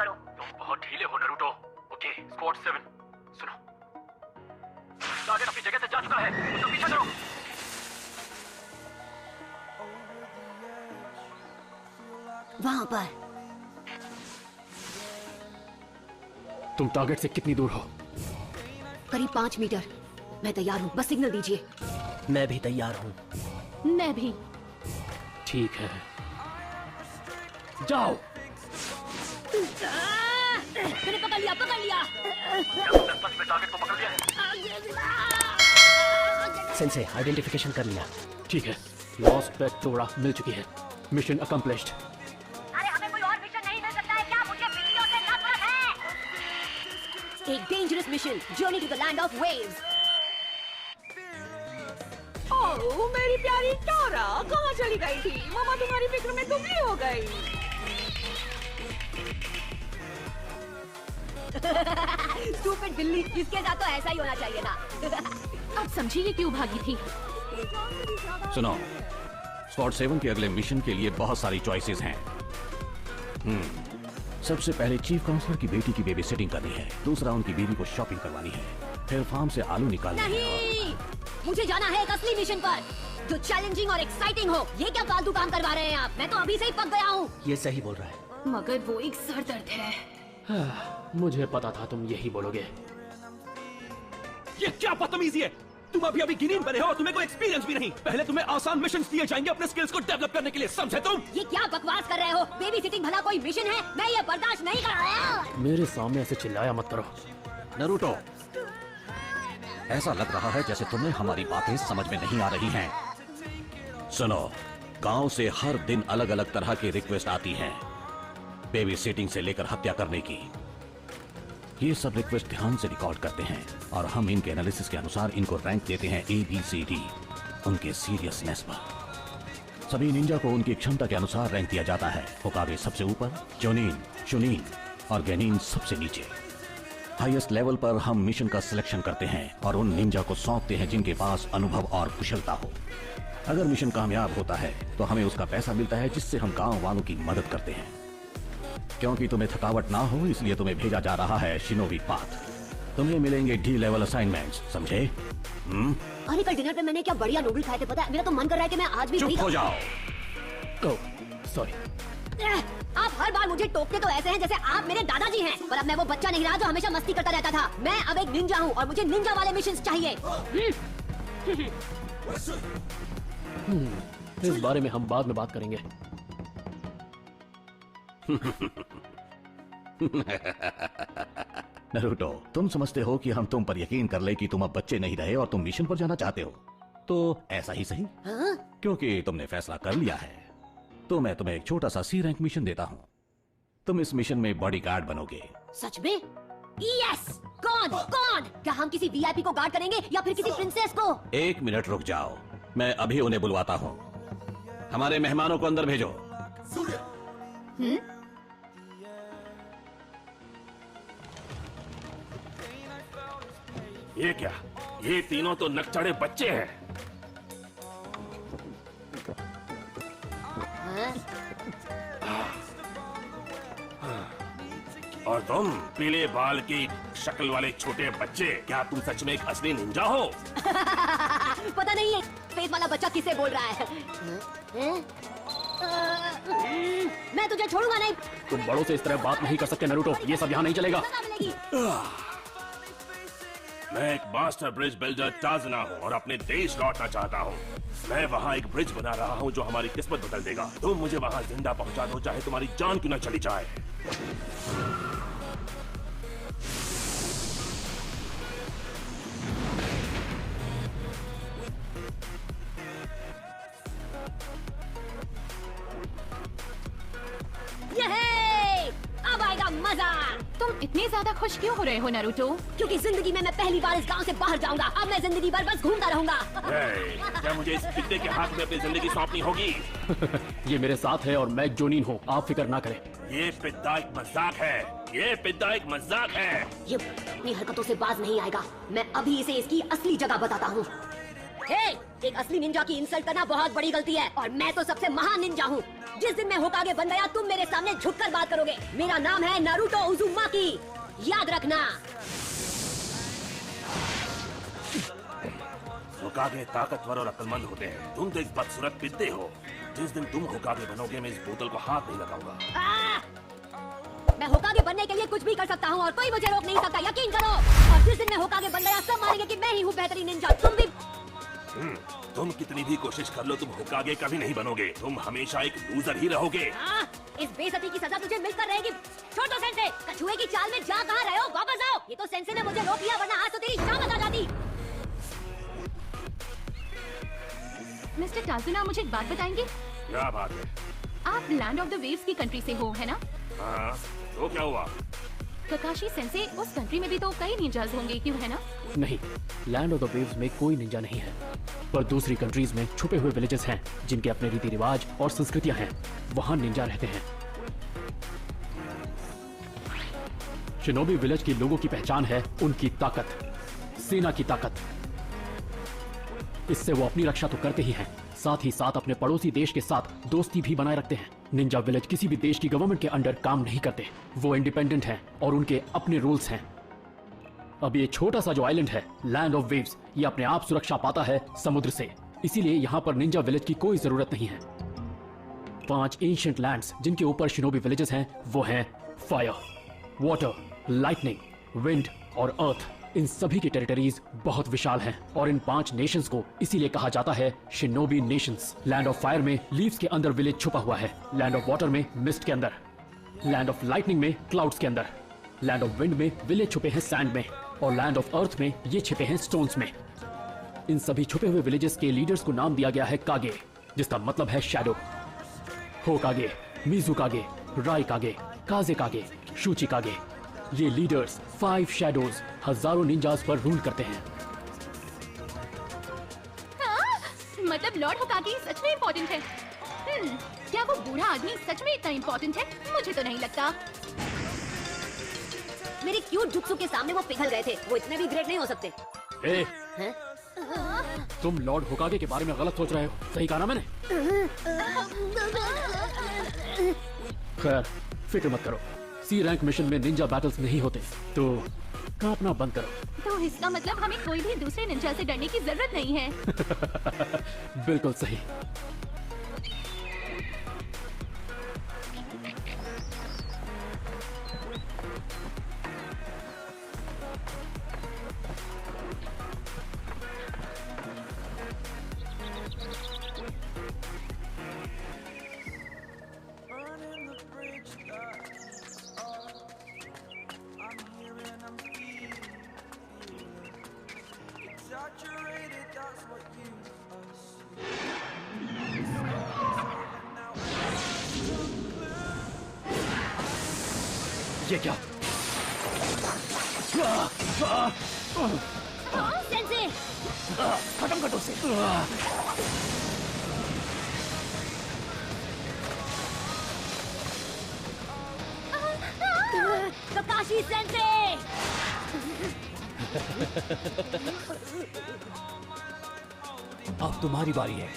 करो। तुम बहुत ढीले हो नारुतो। ओके, स्क्वाड 7 सुनो, टारगेट अपनी जगह से जा चुका है, उसका पीछा करो। वहां पर। तुम टारगेट से कितनी दूर हो? करीब 5 मीटर। मैं तैयार हूँ, बस सिग्नल दीजिए। मैं भी तैयार हूँ। मैं भी। ठीक है, जाओ। मैंने पकड़ लिया, पकड़ लिया। सच में टारगेट को पकड़ लिया है? सेंसे, आइडेंटिफिकेशन कर लिया। ठीक है, लॉस्ट पेट्रोरा मिल चुकी है। Mission accomplished. अरे हमें कोई और मिशन नहीं मिल सकता है क्या? मुझे बिजलियों से नफरत है। एक dangerous mission, journey to the land of waves. ओह मेरी प्यारी टारा, कहाँ चली गई थी? मामा तुम्हारी फिक्र में दुबली हो गई। स्टूपिड बिल्ली, इसके साथ तो ऐसा ही होना चाहिए था। अब समझिए ये क्यों भागी थी। सुनो, स्क्वाड 7 के अगले मिशन के लिए बहुत सारी चॉइसेस हैं। सबसे पहले चीफ काउंसलर की बेटी की बेबी सिटिंग करनी है। दूसरा, उनकी बीवी को शॉपिंग करवानी है। फिर फार्म से आलू निकालने हैं। नहीं, मुझे जाना है एक असली मिशन पर, जो चैलेंजिंग और एक्साइटिंग हो। ये क्या फालतू काम करवा रहे हैं आप? मैं तो अभी से ही पक गया हूँ। ये सही बोल रहा है। मगर वो एक सर दर्द है। मुझे पता था तुम यही बोलोगे। ये क्या बदतमीजी है? तुम अभी गिनीन बने हो और तुम्हें कोई एक्सपीरियंस भी नहीं। पहले तुम्हें आसान मिशन दिए जाएंगे अपने स्किल्स को डेवलप करने के लिए, समझे तुम? ये क्या बकवास कर रहे हो? बेबी सिटिंग भला कोई मिशन है? मैं ये बर्दाश्त नहीं कर रहा। मेरे सामने ऐसे चिल्लाया मत करो। नारुतो, ऐसा लग रहा है जैसे तुम्हें हमारी बातें समझ में नहीं आ रही हैं। सुनो, गांव से हर दिन अलग अलग तरह की रिक्वेस्ट आती हैं, बेबी सिटिंग से लेकर हत्या करने की। ये सब रिक्वेस्ट ध्यान से रिकॉर्ड करते हैं और हम इनके एनालिसिस के अनुसार इनको रैंक देते हैं ABCD, उनके सीरियसनेस पर। सभी निंजा को उनकी क्षमता के अनुसार रैंक दिया जाता है। होकागे सबसे ऊपर, जोनिन, शुनिन और गेनिन सबसे नीचे। हाईएस्ट लेवल पर हम मिशन का सिलेक्शन करते हैं और उन निंजा को सौंपते हैं जिनके पास अनुभव और कुशलता हो। अगर मिशन कामयाब होता है तो हमें उसका पैसा मिलता है, जिससे हम गांव वालों की मदद करते हैं। क्योंकि तुम्हें थकावट ना हो, इसलिए तुम्हें भेजा जा रहा है शिनोबी पाथ। तुम्हें मिलेंगे D लेवल असाइनमेंट्स, समझे? अरे कल डिनर पे मैंने क्या बढ़िया नूडल खाए थे, पता है? मेरा तो मन कर रहा है कि मैं आज भी चुप हो जाओ। सॉरी। आप हर बार मुझे टोकते तो ऐसे हैं जैसे आप मेरे दादाजी हैं। पर अब मैं वो बच्चा नहीं रहा जो हमेशा मस्ती करता रहता था। मैं अब एक निंजा हूँ और मुझे निंजा वाले मिशंस चाहिए। इस बारे में हम बाद में बात करेंगे। नारुतो, तुम समझते हो कि हम तुम पर यकीन कर ले कि तुम अब बच्चे नहीं रहे और तुम मिशन पर जाना चाहते हो, तो ऐसा ही सही। हाँ? क्योंकि तुमने फैसला कर लिया है, तो मैं तुम्हें एक छोटा सा C रैंक मिशन देता हूँ। तुम इस मिशन में बॉडीगार्ड बनोगे। सच में? यस! कौन? कौन? क्या हम किसी VIP को गार्ड करेंगे या फिर किसी प्रिंसेस को? 1 मिनट रुक जाओ, मैं अभी उन्हें बुलवाता हूँ। हमारे मेहमानों को अंदर भेजो। ये क्या? ये तीनों तो नकचढ़े बच्चे हैं। और तुम पीले बाल की शक्ल वाले छोटे बच्चे, क्या तुम सच में एक असली निंजा हो? पता नहीं है फेस वाला बच्चा किससे बोल रहा है। मैं तुझे छोड़ूंगा नहीं। तुम बड़ों से इस तरह बात नहीं कर सकते नारुतो, ये सब यहाँ नहीं चलेगा। मैं एक मास्टर ब्रिज बिल्डर टाजना हूँ और अपने देश लौटना चाहता हूँ। मैं वहाँ एक ब्रिज बना रहा हूँ जो हमारी किस्मत बदल देगा। तुम मुझे वहाँ जिंदा पहुँचा दो, चाहे तुम्हारी जान क्यों न चली जाए। अब आएगा मजा। तुम इतने ज्यादा खुश क्यों हो रहे हो नारुतो? क्योंकि जिंदगी में मैं पहली बार इस गांव से बाहर जाऊंगा। अब मैं जिंदगी भर बस घूमता रहूंगा। क्या मुझे इस पिद्दे के हाथ में अपनी जिंदगी सौंपनी होगी? ये मेरे साथ है और मैं जोनिन हूँ, आप फिक्र ना करें। ये पिद्दा एक मजाक है। ये पिद्दा एक मजाक है। ये अपनी हरकतों से बाज नहीं आएगा। मैं अभी इसे इसकी असली जगह बताता हूँ। हे, एक असली निंजा की इंसल्ट करना बहुत बड़ी गलती है और मैं तो सबसे महान निंजा हूँ। जिस दिन मैं होकागे बन गया तुम मेरे सामने झुककर बात करोगे। मेरा नाम है नारुतो उज़ुमाकी, याद रखना। होकागे ताकतवर और अक्लमंद होते हैं, तुम तो एक बदसूरत पिद्दे हो। जिस दिन तुम होकागे बनोगे मैं इस बोतल को हाथ नहीं लगाऊंगा। मैं होकागे बनने के लिए कुछ भी कर सकता हूँ और कोई मुझे रोक नहीं सकता, यकीन करो। और जिस दिन मैं होकागे बन गया सब मानेंगे कि मैं ही हूँ बेहतरीन निंजा। तुम भी तुम कितनी भी कोशिश कर लो, तुम होकागे कभी नहीं बनोगे। तुम हमेशा एक लूजर ही रहोगे। इस बेइज्जती की सजा तुझे मिलकर रहेगी। छोटो सेंसे, कछुए की चाल में जा कहाँ रहे हो? वापस आओ। ये तो सेंसे ने मुझे रोक लिया, वरना आज तो तेरी शामत आ जाती। मिस्टर टाजुना, मुझे एक बात बताएंगे? क्या बात है? आप लैंड ऑफ द वेव्स की कंट्री से हो, है ना? हाँ, तो क्या हुआ? ककाशी सेंसे, उस कंट्री में भी तो कई निंजाज होंगे, क्यों, है ना? नहीं, लैंड ऑफ द वेव्स में कोई निंजा नहीं है, पर दूसरी कंट्रीज में छुपे हुए विलेजेस हैं जिनके अपने रीति रिवाज और संस्कृतियां हैं। वहां निंजा रहते हैं। शिनोबी विलेज के लोगों की पहचान है उनकी ताकत, सेना की ताकत। इससे वो अपनी रक्षा तो करते ही हैं, साथ ही साथ अपने पड़ोसी देश के साथ दोस्ती भी बनाए रखते हैं। निंजा विलेज किसी भी देश की गवर्नमेंट के अंडर काम नहीं करते, वो इंडिपेंडेंट हैं और उनके अपने रूल्स हैं। अब ये छोटा सा जो आइलैंड है लैंड ऑफ वेव्स, ये अपने आप सुरक्षा पाता है समुद्र से, इसीलिए यहाँ पर निंजा विलेज की कोई जरूरत नहीं है। 5 एंशिएंट लैंड्स जिनके ऊपर शिनोबी विलेजेस हैं वो हैं फायर, वाटर, लाइटनिंग, विंड और अर्थ। इन सभी की टेरिटरीज बहुत विशाल हैं और इन 5 नेशंस को इसीलिए कहा जाता है shinobi Nations. Land of fire में लीव्स के अंदर विलेज छुपा हुआ है, लैंड ऑफ वाटर में मिस्ट के अंदर, लैंड ऑफ लाइटनिंग में क्लाउड्स के अंदर, लैंड ऑफ विंड में विलेज छुपे हैं सैंड में और लैंड ऑफ अर्थ में ये छिपे हैं स्टोन्स में। इन सभी छुपे हुए विलेजेस के लीडर्स को नाम दिया गया है कागे, जिसका मतलब है शैडो। होकागे, मिजुकागे, राइकागे, काज़ेकागे, शुचिकागे, ये लीडर्स 5 शैडोज हजारों निंजास पर रूल करते हैं। हाँ, मतलब लॉर्ड होकागे सच में इम्पोर्टेंट है। क्या वो बूढ़ा आदमी सच में इतना इम्पोर्टेंट है? मुझे तो नहीं लगता। मेरे क्यूट जुत्सु के सामने वो पिघल गए थे, वो इतने भी ग्रेट नहीं हो सकते। ए, हैं? तुम लॉर्ड होकागे के बारे में गलत सोच रहे हो, सही कहा ना मैंने? खैर, फिक्र मत करो, सी रैंक मिशन में निंजा बैटल्स नहीं होते, तो कांपना बंद करो। तो इसका मतलब हमें कोई भी दूसरे निंजा से डरने की जरूरत नहीं है। बिल्कुल सही। ये क्या? सेंसे, खत्म कर दो उसे। ककाशी सेंसे। अब तुम्हारी बारी है।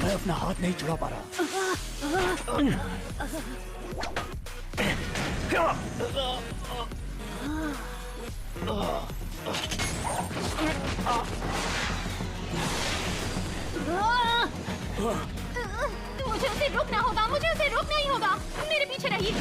मैं अपना हाथ नहीं छुड़ा पा रहा। मुझे उसे रोकना होगा, मुझे उसे रोकना ही होगा। मेरे पीछे रहिए।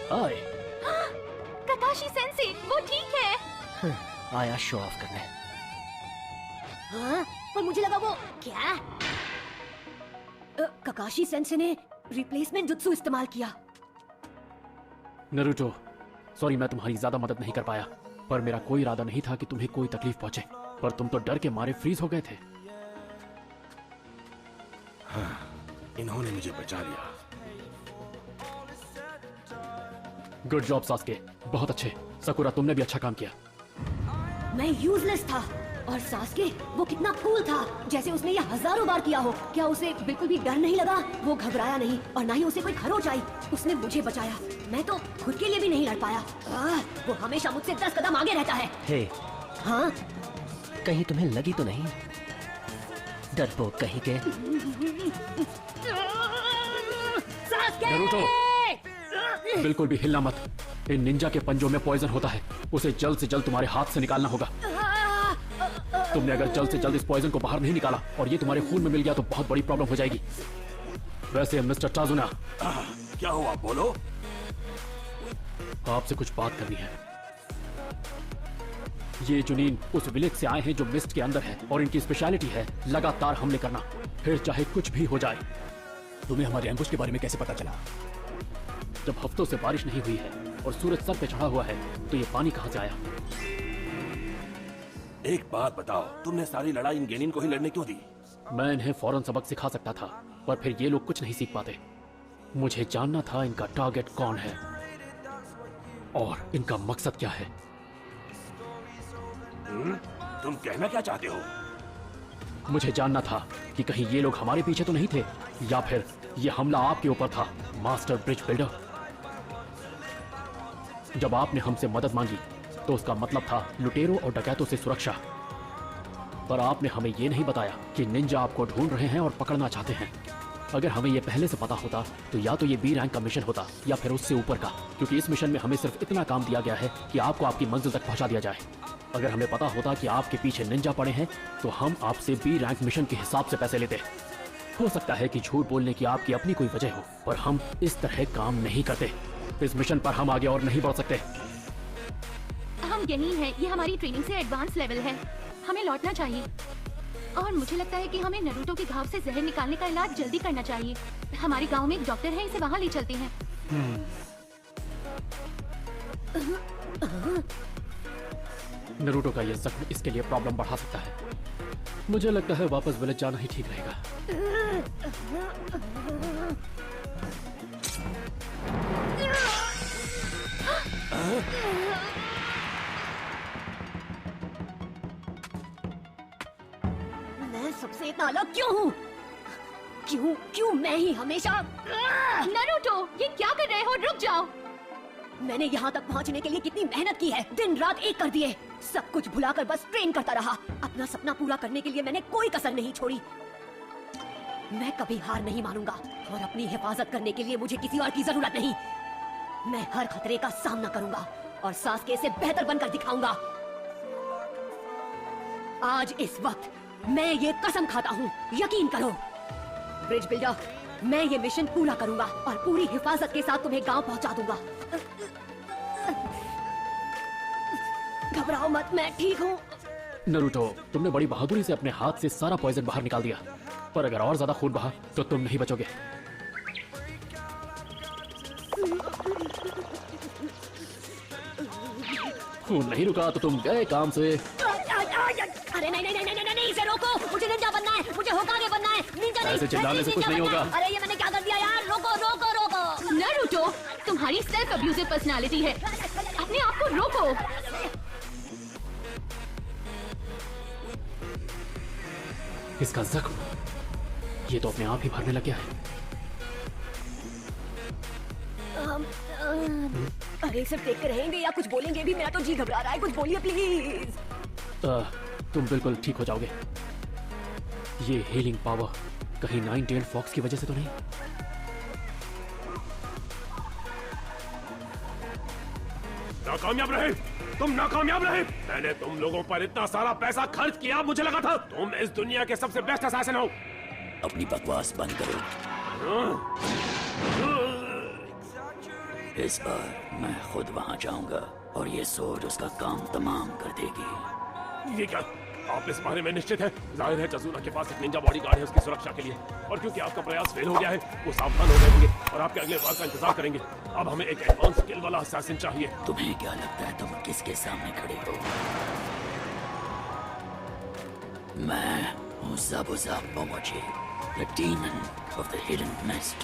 हाय, ककाशी सेंसे, वो ठीक है। आया शो ऑफ करने। हाँ, पर मुझे लगा वो क्या? ककाशी सेंसे ने रिप्लेसमेंट जुत्सु इस्तेमाल किया। नारुतो, सॉरी, मैं तुम्हारी ज्यादा मदद नहीं कर पाया, पर मेरा कोई इरादा नहीं था कि तुम्हें कोई तकलीफ पहुंचे। पर तुम तो डर के मारे फ्रीज हो गए थे। इन्होंने मुझे बचा लिया। गुड जॉब सास्के, बहुत अच्छे। सकुरा, तुमने भी अच्छा काम किया। मैं यूजलेस था और सास्के वो कितना कूल था, जैसे उसने ये हजारों बार किया हो। क्या उसे बिल्कुल भी डर नहीं लगा? वो घबराया नहीं और ना ही उसे कोई खरोच आई। उसने मुझे बचाया। मैं तो खुद के लिए भी नहीं लड़ पाया। वो हमेशा मुझसे 10 कदम आगे रहता है। हे, हाँ, कहीं तुम्हें लगी तो नहीं? डरपोक कहीं के। सास्के! नरूटो, बिल्कुल भी हिलना मत। इन निंजा के पंजों में पॉइजन होता है, उसे जल्द से जल्द तुम्हारे हाथ से निकालना होगा। तुमने अगर जल्द से जल्द इस पॉइजन को बाहर नहीं निकाला और ये तुम्हारे खून में मिल गया तो बहुत बड़ी प्रॉब्लम हो जाएगी। वैसे मिस्टर टाजुना, क्या हुआ, बोलो। आपसे कुछ बात करनी है। ये जुनीन उस विलेज से आए हैं जो मिस्ट के अंदर है और इनकी स्पेशलिटी है लगातार हमले करना, फिर चाहे कुछ भी हो जाए। तुम्हें हमारे एम्बुश के बारे में कैसे पता चला? जब हफ्तों से बारिश नहीं हुई है और सूरज सर पे चढ़ा हुआ है तो ये पानी कहां से आया? एक बात बताओ, तुमने सारी लड़ाई इन गेनिन को ही लड़ने क्यों दी? मैं इन्हें फौरन सबक सिखा सकता था, पर फिर ये लोग कुछ नहीं सीख पाते। मुझे जानना था इनका टारगेट कौन है और इनका मकसद क्या है। तुम कहना क्या चाहते हो? मुझे जानना था कि कहीं ये लोग हमारे पीछे तो नहीं थे, या फिर ये हमला आपके ऊपर था, मास्टर ब्रिज बिल्डर। जब आपने हमसे मदद मांगी तो उसका मतलब था लुटेरों और डकैतों से सुरक्षा, पर आपने हमें यह नहीं बताया कि निंजा आपको ढूंढ रहे हैं और पकड़ना चाहते हैं। अगर हमें यह पहले से पता होता तो या तो ये बी रैंक का मिशन होता या फिर उससे ऊपर का, क्योंकि इस मिशन में हमें सिर्फ इतना काम दिया गया है कि आपको आपकी मंजिल तक पहुंचा दिया जाए। अगर हमें पता होता कि आपके पीछे निंजा पड़े हैं तो हम आपसे बी रैंक मिशन के हिसाब से पैसे लेते। हो सकता है कि झूठ बोलने की आपकी अपनी कोई वजह हो, पर हम इस तरह काम नहीं करते। इस मिशन पर हम आगे और नहीं बढ़ सकते। हम गेनिन हैं, ये हमारी ट्रेनिंग से एडवांस लेवल है। हमें लौटना चाहिए और मुझे लगता है कि हमें नरूटो के घाव से जहर निकालने का इलाज जल्दी करना चाहिए। हमारे गांव में एक डॉक्टर है, इसे वहाँ ले चलते हैं। नरूटो का ये जख्म इसके लिए प्रॉब्लम बढ़ा सकता है। मुझे लगता है वापस विलेज जाना ही ठीक रहेगा। मैं सबसे इतना अलग क्यों हूँ? क्यों मैं ही हमेशा? नरूटो, ये क्या कर रहे हो? रुक जाओ। मैंने यहाँ तक पहुँचने के लिए कितनी मेहनत की है, दिन रात एक कर दिए। सब कुछ भुलाकर बस ट्रेन करता रहा। अपना सपना पूरा करने के लिए मैंने कोई कसर नहीं छोड़ी। मैं कभी हार नहीं मानूंगा और अपनी हिफाजत करने के लिए मुझे किसी और की जरूरत नहीं। मैं हर खतरे का सामना करूंगा और सास्के से बेहतर बनकर दिखाऊंगा। आज इस वक्त मैं ये कसम खाता हूँ, यकीन करो ब्रिज बिल्डर, मैं ये मिशन पूरा करूंगा और पूरी हिफाजत के साथ तुम्हें गांव पहुंचा दूंगा। घबराओ मत, मैं ठीक हूँ। नरूटो, तुमने बड़ी बहादुरी से अपने हाथ से सारा पॉइजन बाहर निकाल दिया, पर अगर और ज्यादा खून बहा तो तुम नहीं बचोगे। खून नहीं रुका तो तुम गए काम से। अरे नहीं, इसे रोको। मुझे निंजा बनना है, मुझे होकागे बनना है। निंजा नहीं, ऐसे चिल्लाने से कुछ नहीं होगा। अरे ये मैंने क्या कर दिया यार? रोको। नरूटो, तुम्हारी सेल्फ अब्यूजिव पर्सनालिटी है, अपने आप को रोको। इसका जख्म ये तो अपने आप ही भरने लग गया है। अरे सिर्फ देख कर रहेंगे या कुछ बोलेंगे भी? मेरा तो जी घबरा रहा है, कुछ बोलिए प्लीज। तुम बिल्कुल ठीक हो जाओगे। ये हीलिंग पावर कहीं 9-tailed फॉक्स की वजह से तो नहीं? नाकामयाब रहे, तुम नाकामयाब रहे। मैंने तुम लोगों पर इतना सारा पैसा खर्च किया, मुझे लगा था तुम इस दुनिया के सबसे बेस्ट असैसिन हो। अपनी बकवास बंद करो। इस बार मैं खुद वहां जाऊंगा और ये सोर्ड उसका काम तमाम कर देगी। ये क्या? आप इस बारे में निश्चित है? जाहिर है जजूरा के पास एक निंजा बॉडीगार्ड है उसकी सुरक्षा के लिए, और क्योंकि आपका प्रयास फेल हो गया है वो सावधान हो गए होंगे और आपके अगले वार का इंतजार करेंगे। अब हमें एक एडवांस स्किल वाला असैसिन चाहिए। तुम्हें क्या लगता है तुम किसके सामने खड़े हो? मैं हूँ ज़ाबुज़ा मोमोची, the demon of the hidden mist.